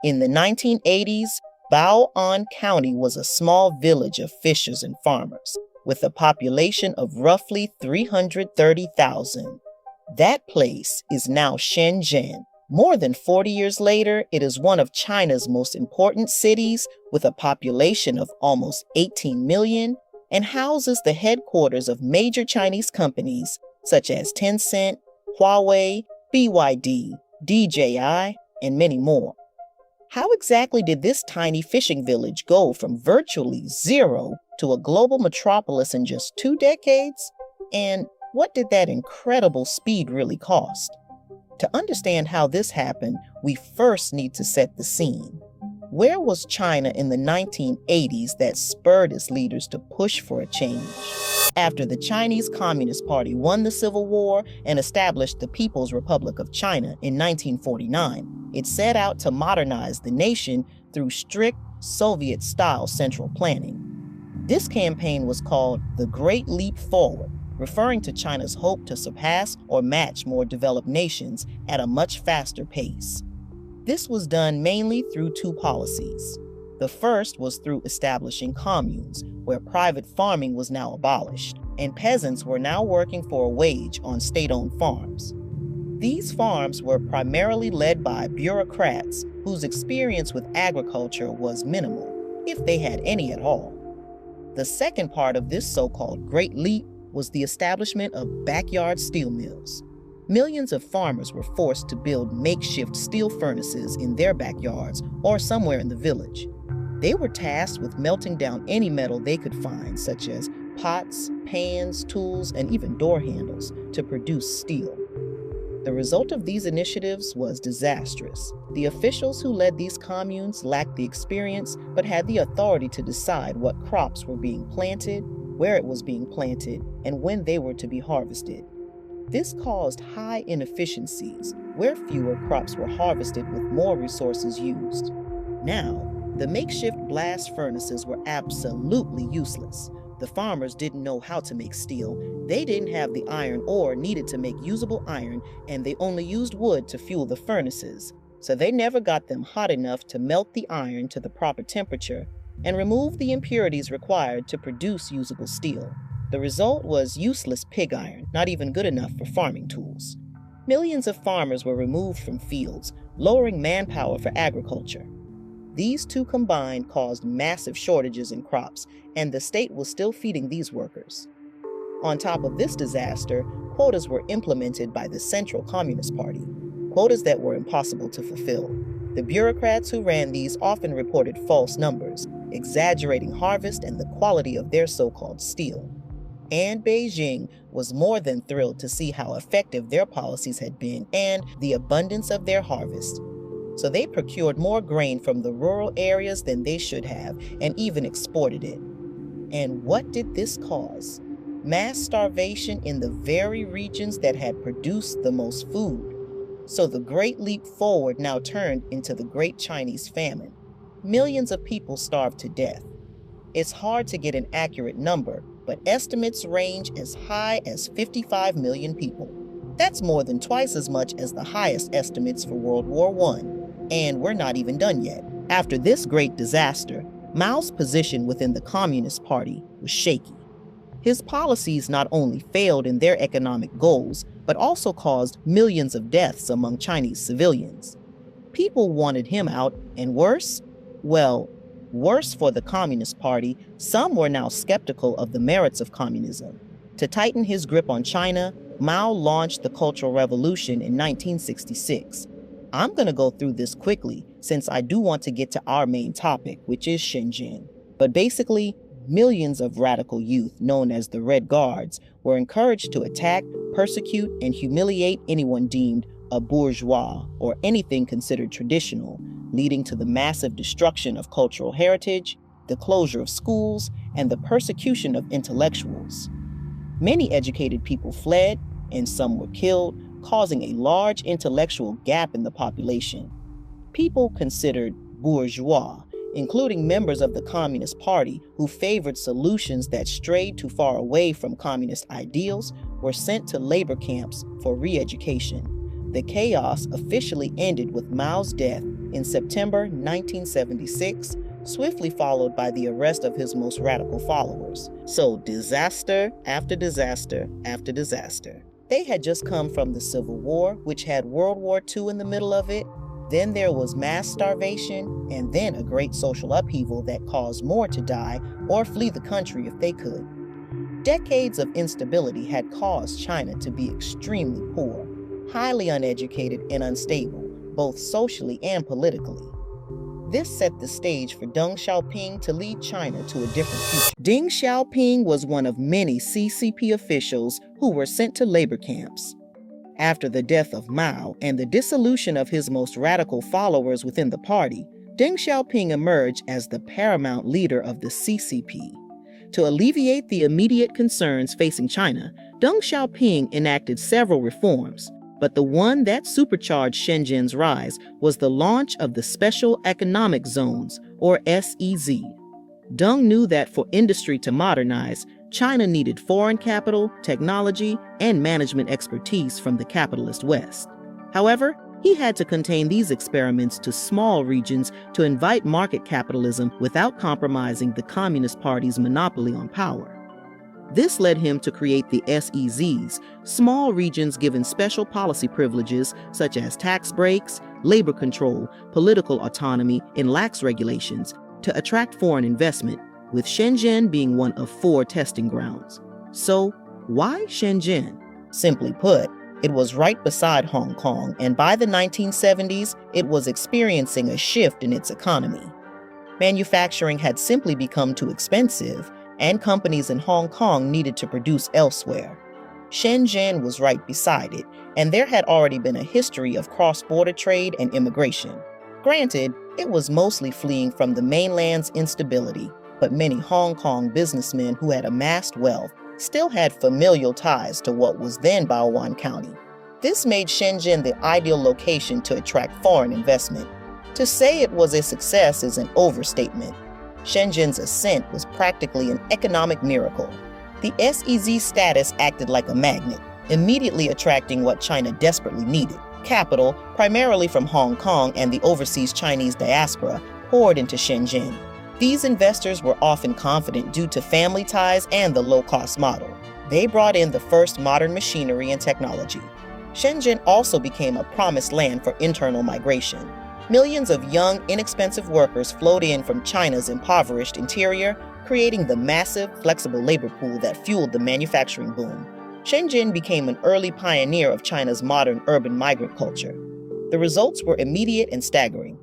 In the 1980s, Bao'an County was a small village of fishers and farmers, with a population of roughly 330,000. That place is now Shenzhen. More than 40 years later, it is one of China's most important cities with a population of almost 18 million and houses the headquarters of major Chinese companies such as Tencent, Huawei, BYD, DJI, and many more. How exactly did this tiny fishing village go from virtually zero to a global metropolis in just 2 decades? And what did that incredible speed really cost? To understand how this happened, we first need to set the scene. Where was China in the 1980s that spurred its leaders to push for a change? After the Chinese Communist Party won the Civil War and established the People's Republic of China in 1949, it set out to modernize the nation through strict Soviet-style central planning. This campaign was called the Great Leap Forward, referring to China's hope to surpass or match more developed nations at a much faster pace. This was done mainly through 2 policies. The first was through establishing communes, where private farming was now abolished, and peasants were now working for a wage on state-owned farms. These farms were primarily led by bureaucrats whose experience with agriculture was minimal, if they had any at all. The second part of this so-called Great Leap was the establishment of backyard steel mills. Millions of farmers were forced to build makeshift steel furnaces in their backyards or somewhere in the village. They were tasked with melting down any metal they could find, such as pots, pans, tools, and even door handles, to produce steel. The result of these initiatives was disastrous. The officials who led these communes lacked the experience, but had the authority to decide what crops were being planted, where it was being planted, and when they were to be harvested. This caused high inefficiencies, where fewer crops were harvested with more resources used. Now, the makeshift blast furnaces were absolutely useless. The farmers didn't know how to make steel, they didn't have the iron ore needed to make usable iron, and they only used wood to fuel the furnaces, so they never got them hot enough to melt the iron to the proper temperature and remove the impurities required to produce usable steel. The result was useless pig iron, not even good enough for farming tools. Millions of farmers were removed from fields, lowering manpower for agriculture. These 2 combined caused massive shortages in crops, and the state was still feeding these workers. On top of this disaster, quotas were implemented by the Central Communist Party, quotas that were impossible to fulfill. The bureaucrats who ran these often reported false numbers, exaggerating harvest and the quality of their so-called steel. And Beijing was more than thrilled to see how effective their policies had been and the abundance of their harvest. So they procured more grain from the rural areas than they should have, and even exported it. And what did this cause? Mass starvation in the very regions that had produced the most food. So the Great Leap Forward now turned into the Great Chinese Famine. Millions of people starved to death. It's hard to get an accurate number, but estimates range as high as 55 million people. That's more than twice as much as the highest estimates for World War I. And we're not even done yet. After this great disaster, Mao's position within the Communist Party was shaky. His policies not only failed in their economic goals, but also caused millions of deaths among Chinese civilians. People wanted him out, and worse? Well, worse for the Communist Party, some were now skeptical of the merits of communism. To tighten his grip on China, Mao launched the Cultural Revolution in 1966. I'm going to go through this quickly since I do want to get to our main topic, which is Shenzhen. But basically, millions of radical youth, known as the Red Guards, were encouraged to attack, persecute, and humiliate anyone deemed a bourgeois or anything considered traditional, leading to the massive destruction of cultural heritage, the closure of schools, and the persecution of intellectuals. Many educated people fled, and some were killed, causing a large intellectual gap in the population. People considered bourgeois, including members of the Communist Party who favored solutions that strayed too far away from communist ideals, were sent to labor camps for re-education. The chaos officially ended with Mao's death in September 1976, swiftly followed by the arrest of his most radical followers. So disaster after disaster after disaster. They had just come from the Civil War, which had World War II in the middle of it. Then there was mass starvation, and then a great social upheaval that caused more to die or flee the country if they could. Decades of instability had caused China to be extremely poor, highly uneducated and unstable, both socially and politically. This set the stage for Deng Xiaoping to lead China to a different future. Deng Xiaoping was one of many CCP officials who were sent to labor camps. After the death of Mao and the dissolution of his most radical followers within the party, Deng Xiaoping emerged as the paramount leader of the CCP. To alleviate the immediate concerns facing China, Deng Xiaoping enacted several reforms, but the one that supercharged Shenzhen's rise was the launch of the Special Economic Zones, or SEZ. Deng knew that for industry to modernize, China needed foreign capital, technology, and management expertise from the capitalist West. However, he had to contain these experiments to small regions to invite market capitalism without compromising the Communist Party's monopoly on power. This led him to create the SEZs, small regions given special policy privileges such as tax breaks, labor control, political autonomy, and lax regulations to attract foreign investment, with Shenzhen being one of 4 testing grounds. So, why Shenzhen? Simply put, it was right beside Hong Kong, and by the 1970s, it was experiencing a shift in its economy. Manufacturing had simply become too expensive, and companies in Hong Kong needed to produce elsewhere. Shenzhen was right beside it, and there had already been a history of cross-border trade and immigration. Granted, it was mostly fleeing from the mainland's instability, but many Hong Kong businessmen who had amassed wealth still had familial ties to what was then Bao'an County. This made Shenzhen the ideal location to attract foreign investment. To say it was a success is an overstatement. Shenzhen's ascent was practically an economic miracle. The SEZ status acted like a magnet, immediately attracting what China desperately needed. Capital, primarily from Hong Kong and the overseas Chinese diaspora, poured into Shenzhen. These investors were often confident due to family ties and the low-cost model. They brought in the first modern machinery and technology. Shenzhen also became a promised land for internal migration. Millions of young, inexpensive workers flowed in from China's impoverished interior, creating the massive, flexible labor pool that fueled the manufacturing boom. Shenzhen became an early pioneer of China's modern urban migrant culture. The results were immediate and staggering.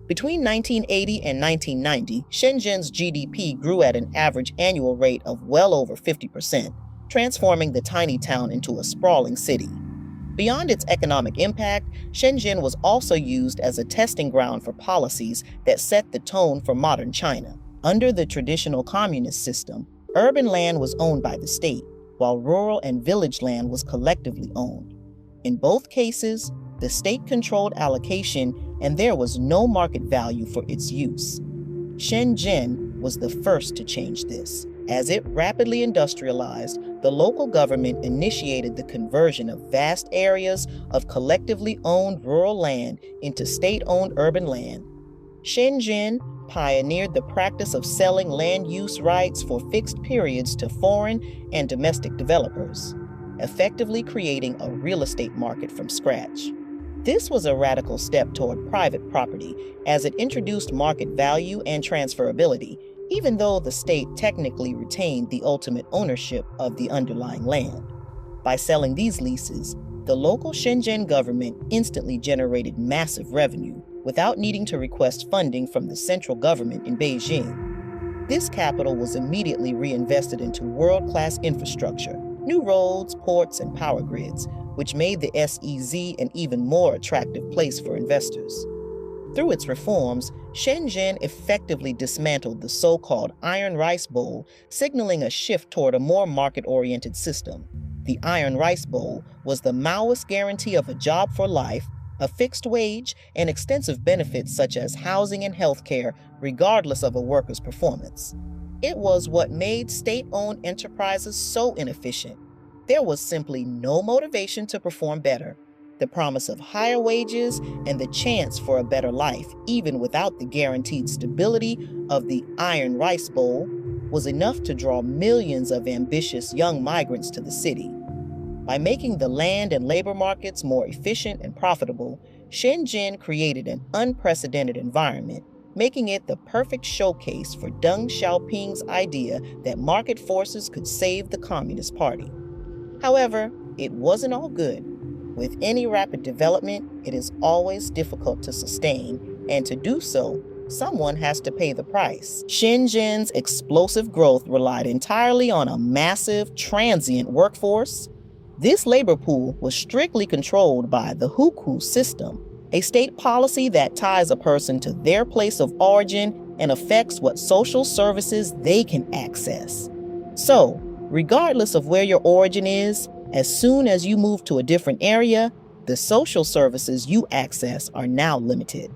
Between 1980 and 1990, Shenzhen's GDP grew at an average annual rate of well over 50%, transforming the tiny town into a sprawling city. Beyond its economic impact, Shenzhen was also used as a testing ground for policies that set the tone for modern China. Under the traditional communist system, urban land was owned by the state, while rural and village land was collectively owned. In both cases, the state controlled allocation and there was no market value for its use. Shenzhen was the first to change this. As it rapidly industrialized, the local government initiated the conversion of vast areas of collectively owned rural land into state-owned urban land. Shenzhen pioneered the practice of selling land use rights for fixed periods to foreign and domestic developers, effectively creating a real estate market from scratch. This was a radical step toward private property, as it introduced market value and transferability, even though the state technically retained the ultimate ownership of the underlying land. By selling these leases, the local Shenzhen government instantly generated massive revenue without needing to request funding from the central government in Beijing. This capital was immediately reinvested into world-class infrastructure, new roads, ports, and power grids, which made the SEZ an even more attractive place for investors. Through its reforms, Shenzhen effectively dismantled the so-called Iron Rice Bowl, signaling a shift toward a more market-oriented system. The Iron Rice Bowl was the Maoist guarantee of a job for life, a fixed wage, and extensive benefits such as housing and health care, regardless of a worker's performance. It was what made state-owned enterprises so inefficient. There was simply no motivation to perform better. The promise of higher wages and the chance for a better life, even without the guaranteed stability of the Iron Rice Bowl, was enough to draw millions of ambitious young migrants to the city. By making the land and labor markets more efficient and profitable, Shenzhen created an unprecedented environment, making it the perfect showcase for Deng Xiaoping's idea that market forces could save the Communist Party. However, it wasn't all good. With any rapid development, it is always difficult to sustain, and to do so, someone has to pay the price. Shenzhen's explosive growth relied entirely on a massive, transient workforce. This labor pool was strictly controlled by the hukou system, a state policy that ties a person to their place of origin and affects what social services they can access. So, regardless of where your origin is, as soon as you move to a different area, the social services you access are now limited.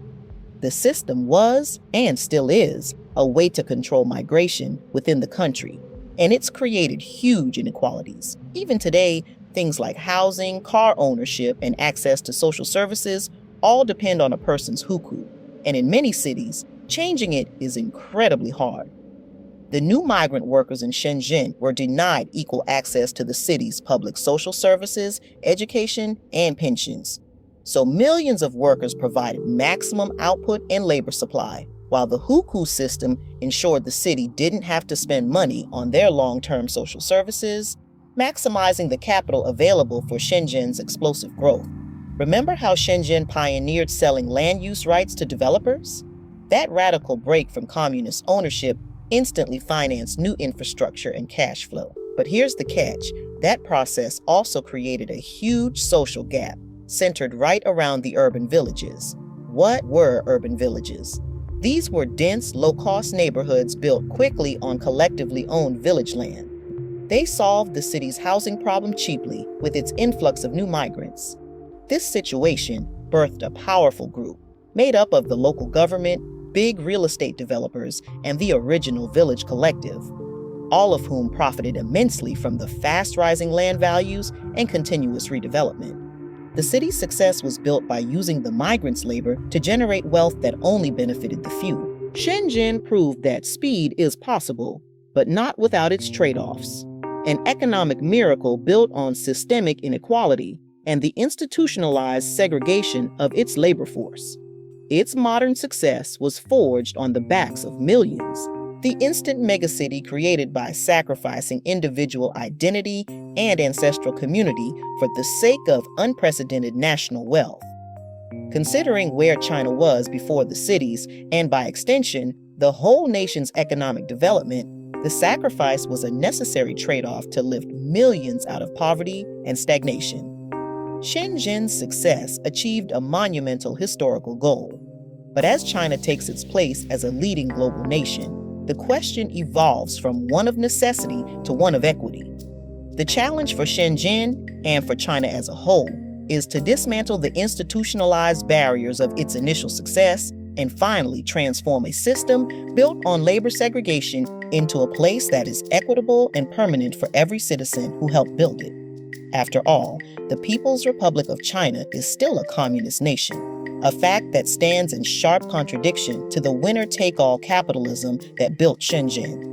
The system was, and still is, a way to control migration within the country, and it's created huge inequalities. Even today, things like housing, car ownership, and access to social services all depend on a person's hukou, and in many cities, changing it is incredibly hard. The new migrant workers in Shenzhen were denied equal access to the city's public social services, education, and pensions. So millions of workers provided maximum output and labor supply, while the hukou system ensured the city didn't have to spend money on their long-term social services, maximizing the capital available for Shenzhen's explosive growth. Remember how Shenzhen pioneered selling land use rights to developers? That radical break from communist ownership instantly financed new infrastructure and cash flow. But here's the catch. That process also created a huge social gap, centered right around the urban villages. What were urban villages? These were dense, low-cost neighborhoods built quickly on collectively owned village land. They solved the city's housing problem cheaply with its influx of new migrants. This situation birthed a powerful group, made up of the local government, big real estate developers, and the original village collective, all of whom profited immensely from the fast-rising land values and continuous redevelopment. The city's success was built by using the migrants' labor to generate wealth that only benefited the few. Shenzhen proved that speed is possible, but not without its trade-offs. An economic miracle built on systemic inequality and the institutionalized segregation of its labor force. Its modern success was forged on the backs of millions. The instant megacity created by sacrificing individual identity and ancestral community for the sake of unprecedented national wealth. Considering where China was before the cities, and by extension, the whole nation's economic development, the sacrifice was a necessary trade-off to lift millions out of poverty and stagnation. Shenzhen's success achieved a monumental historical goal. But as China takes its place as a leading global nation, the question evolves from one of necessity to one of equity. The challenge for Shenzhen, and for China as a whole, is to dismantle the institutionalized barriers of its initial success and finally transform a system built on labor segregation into a place that is equitable and permanent for every citizen who helped build it. After all, the People's Republic of China is still a communist nation, a fact that stands in sharp contradiction to the winner-take-all capitalism that built Shenzhen.